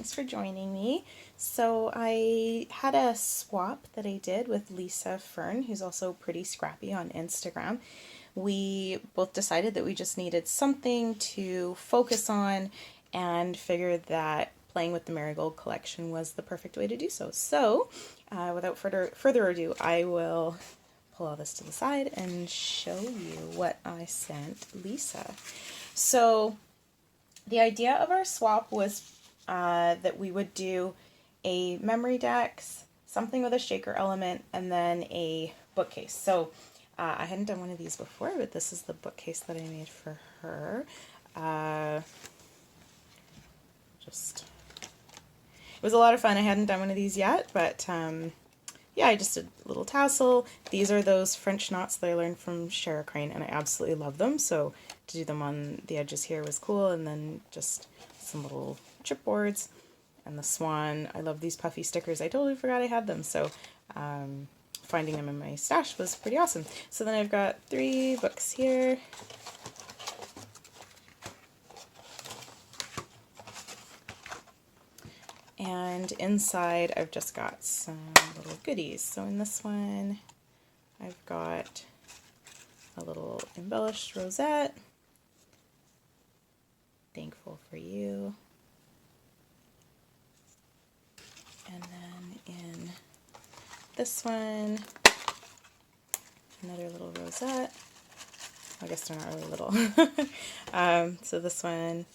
thanks for joining me. So I had a swap that I did with Lisa Fern, who's also pretty scrappy on Instagram. We both decided that we just needed something to focus on and figured that playing with the Marigold collection was the perfect way to do so. So without further ado, I will pull all this to the side and show you what I sent Lisa. So the idea of our swap was that we would do a memory dex, something with a shaker element, and then a bookcase. So I hadn't done one of these before, but this is the bookcase that I made for her. It was a lot of fun. I hadn't done one of these yet, but yeah, I just did a little tassel. These are those French knots that I learned from Shara Crane, and I absolutely love them. So to do them on the edges here was cool, and then just some little chipboards and the swan. I love these puffy stickers. I totally forgot I had them, so finding them in my stash was pretty awesome. So then I've got 3 books here. And inside I've just got some little goodies. So in this one I've got a little embellished rosette. Thankful for you. And then in this one, another little rosette. I guess they're not really little. So this one,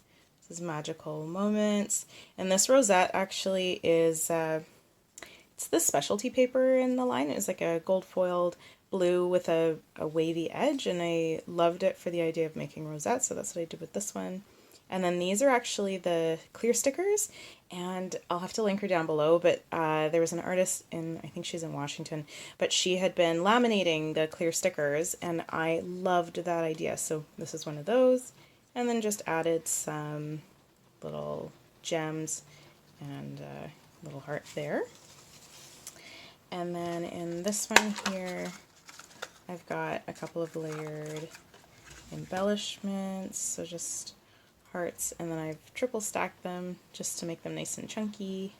this is Magical Moments. And this rosette actually is, it's this specialty paper in the line. It was like a gold foiled blue with a wavy edge, and I loved it for the idea of making rosettes, so that's what I did with this one. And then these are actually the clear stickers, and I'll have to link her down below, but there was an artist in, I think she's in Washington, but she had been laminating the clear stickers, and I loved that idea. So this is one of those, and then just added some little gems and a little heart there. And then in this one here, I've got a couple of layered embellishments, so just hearts, and then I've triple stacked them just to make them nice and chunky,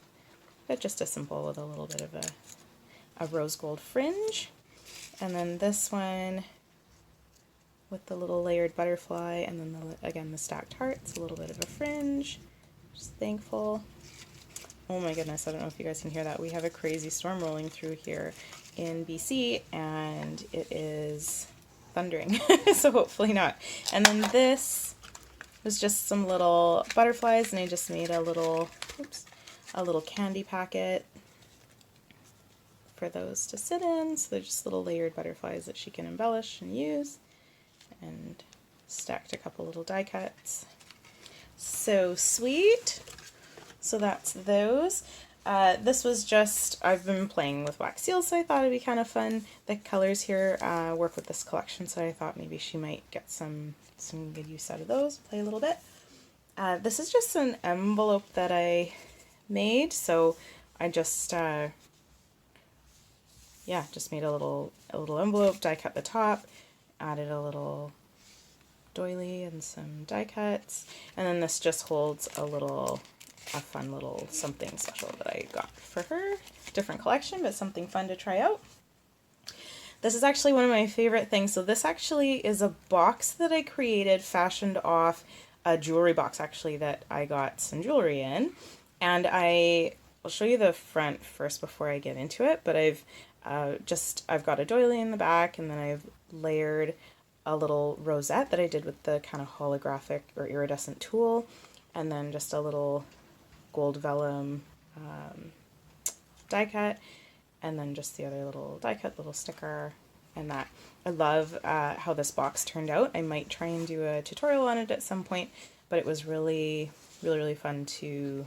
but just a simple with a little bit of a rose gold fringe. And then this one with the little layered butterfly, and then again the stacked hearts, a little bit of a fringe. Just thankful. Oh my goodness, I don't know if you guys can hear that. We have a crazy storm rolling through here in BC, and it is thundering, so hopefully not. And then this was just some little butterflies, and I just made a little, a little candy packet for those to sit in. So they're just little layered butterflies that she can embellish and use, and stacked a couple little die cuts. So sweet. So that's those. This was just, I've been playing with wax seals, so I thought it'd be kind of fun. The colors here work with this collection, so I thought maybe she might get some good use out of those, play a little bit. This is just an envelope that I made, so I just, yeah, just made a little envelope, die cut the top, added a little doily and some die cuts, and then this just holds a fun little something special that I got for her. Different collection, but something fun to try out. This is actually one of my favorite things. So this actually is a box that I created, fashioned off a jewelry box actually that I got some jewelry in. And I'll show you the front first before I get into it, but I've got a doily in the back, and then I've layered a little rosette that I did with the kind of holographic or iridescent tulle, and then just a little gold vellum die cut, and then just the other little die cut, little sticker, and that. I love how this box turned out. I might try and do a tutorial on it at some point, but it was really fun to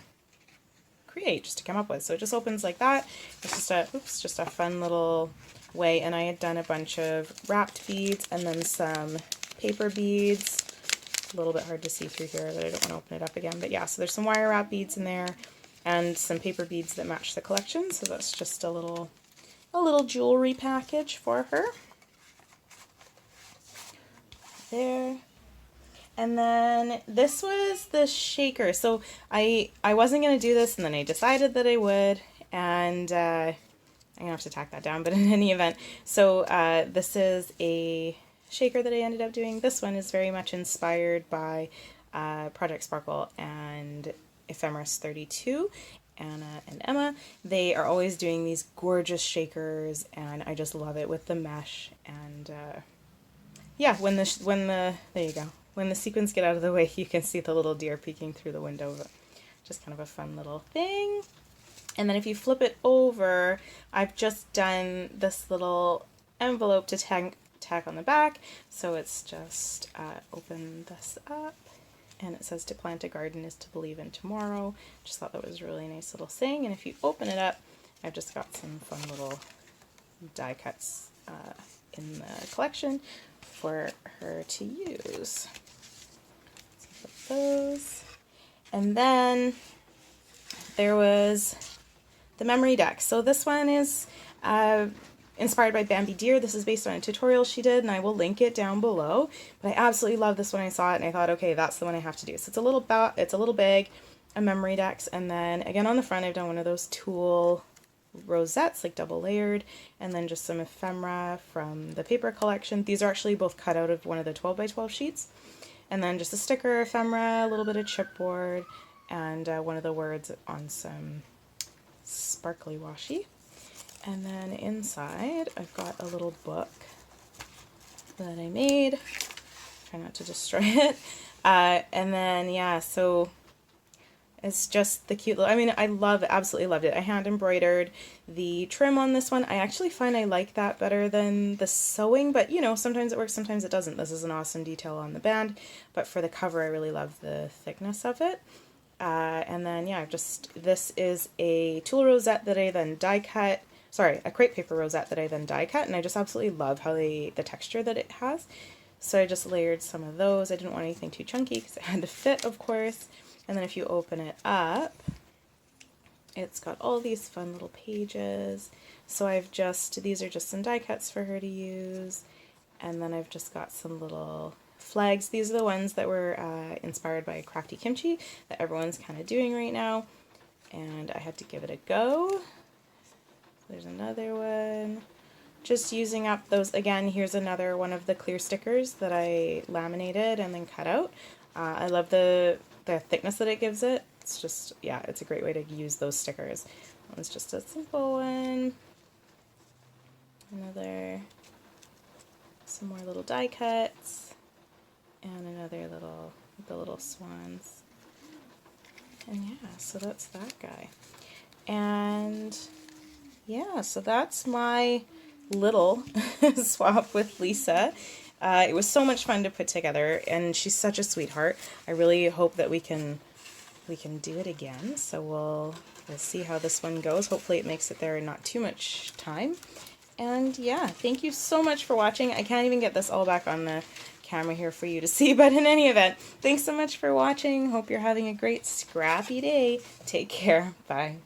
create, just to come up with. So it just opens like that. It's just a fun little way, and I had done a bunch of wrapped beads and then some paper beads. A little bit hard to see through here, but I don't want to open it up again. But yeah, so there's some wire wrap beads in there and some paper beads that match the collection. So that's just a little jewelry package for her. There. And then this was the shaker. So I wasn't going to do this, and then I decided that I would, and I'm going to have to tack that down, but in any event. So this is a shaker that I ended up doing. This one is very much inspired by Project Sparkle and Ephemeris 32. Anna and Emma. They are always doing these gorgeous shakers, and I just love it with the mesh. And yeah, when the there you go. When the sequins get out of the way, you can see the little deer peeking through the window. Just kind of a fun little thing. And then if you flip it over, I've just done this little envelope to tack on the back. So it's just open this up, and it says to plant a garden is to believe in tomorrow. Just thought that was a really nice little saying. And if you open it up, I've just got some fun little die cuts in the collection for her to use. So put those. And then there was the memory deck. So this one is inspired by Bambi Deer. This is based on a tutorial she did, and I will link it down below. But I absolutely love this when I saw it, and I thought, okay, that's the one I have to do. So it's a little bag, a memory deck, and then again on the front I've done one of those tulle rosettes, like double layered, and then just some ephemera from the paper collection. These are actually both cut out of one of the 12 by 12 sheets. And then just a sticker, ephemera, a little bit of chipboard, and one of the words on some sparkly washi. And then inside I've got a little book that I made. Try not to destroy it. And then yeah, so it's just the cute little, I mean, I absolutely loved it. I hand embroidered the trim on this one. I actually find I like that better than the sewing, but you know, sometimes it works, sometimes it doesn't. This is an awesome detail on the band, but for the cover I really love the thickness of it. And then yeah, this is a tulle rosette that I then die cut. Sorry, a crepe paper rosette that I then die cut, and I just absolutely love how the texture that it has. So I just layered some of those. I didn't want anything too chunky because it had to fit, of course. And then if you open it up, it's got all these fun little pages. So these are just some die cuts for her to use. And then I've just got some little flags. These are the ones that were inspired by crafty kimchi that everyone's kind of doing right now. And I had to give it a go. There's another one. Just using up those, again, here's another one of the clear stickers that I laminated and then cut out. I love the thickness that it gives it. It's just, yeah, it's a great way to use those stickers. That was just a simple one. Some more little die cuts. And another the little swans. And yeah, so that's that guy. And yeah, so that's my little swap with Lisa. It was so much fun to put together, and she's such a sweetheart. I really hope that we can do it again. So we'll see how this one goes. Hopefully it makes it there in not too much time. And yeah, thank you so much for watching. I can't even get this all back on the camera here for you to see, but in any event, thanks so much for watching. Hope you're having a great scrappy day. Take care. Bye.